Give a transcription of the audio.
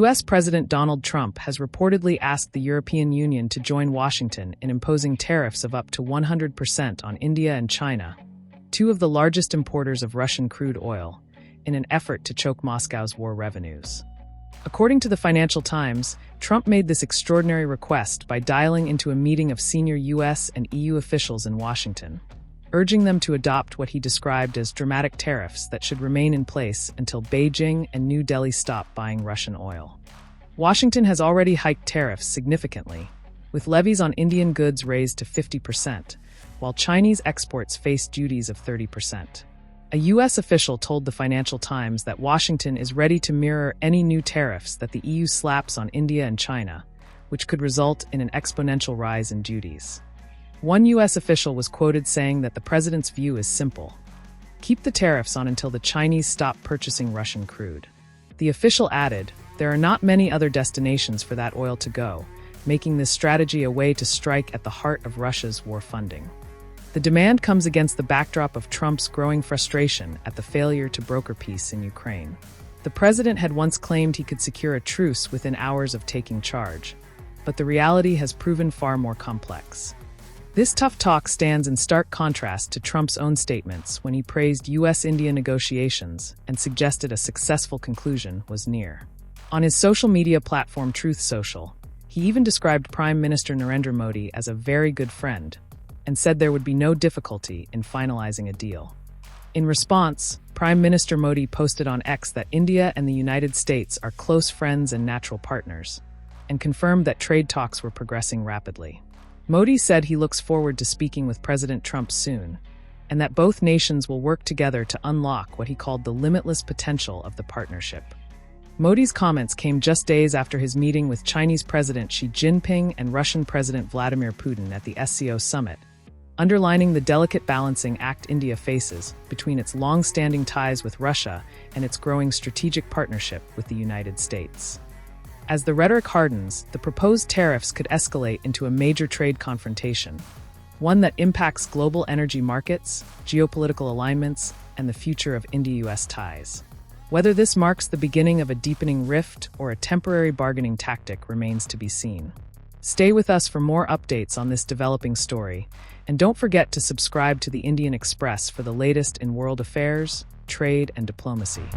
U.S. President Donald Trump has reportedly asked the European Union to join Washington in imposing tariffs of up to 100% on India and China, two of the largest importers of Russian crude oil, in an effort to choke Moscow's war revenues. According to the Financial Times, Trump made this extraordinary request by dialing into a meeting of senior U.S. and EU officials in Washington, urging them to adopt what he described as dramatic tariffs that should remain in place until Beijing and New Delhi stop buying Russian oil. Washington has already hiked tariffs significantly, with levies on Indian goods raised to 50%, while Chinese exports face duties of 30%. A U.S. official told the Financial Times that Washington is ready to mirror any new tariffs that the EU slaps on India and China, which could result in an exponential rise in duties. One U.S. official was quoted saying that the president's view is simple: keep the tariffs on until the Chinese stop purchasing Russian crude. The official added, there are not many other destinations for that oil to go, making this strategy a way to strike at the heart of Russia's war funding. The demand comes against the backdrop of Trump's growing frustration at the failure to broker peace in Ukraine. The president had once claimed he could secure a truce within hours of taking charge, but the reality has proven far more complex. This tough talk stands in stark contrast to Trump's own statements when he praised U.S.-India negotiations and suggested a successful conclusion was near. On his social media platform Truth Social, he even described Prime Minister Narendra Modi as a very good friend and said there would be no difficulty in finalizing a deal. In response, Prime Minister Modi posted on X that India and the United States are close friends and natural partners, and confirmed that trade talks were progressing rapidly. Modi said he looks forward to speaking with President Trump soon, and that both nations will work together to unlock what he called the limitless potential of the partnership. Modi's comments came just days after his meeting with Chinese President Xi Jinping and Russian President Vladimir Putin at the SCO summit, underlining the delicate balancing act India faces between its long-standing ties with Russia and its growing strategic partnership with the United States. As the rhetoric hardens, the proposed tariffs could escalate into a major trade confrontation, one that impacts global energy markets, geopolitical alignments, and the future of India-US ties. Whether this marks the beginning of a deepening rift or a temporary bargaining tactic remains to be seen. Stay with us for more updates on this developing story, and don't forget to subscribe to the Indian Express for the latest in world affairs, trade, and diplomacy.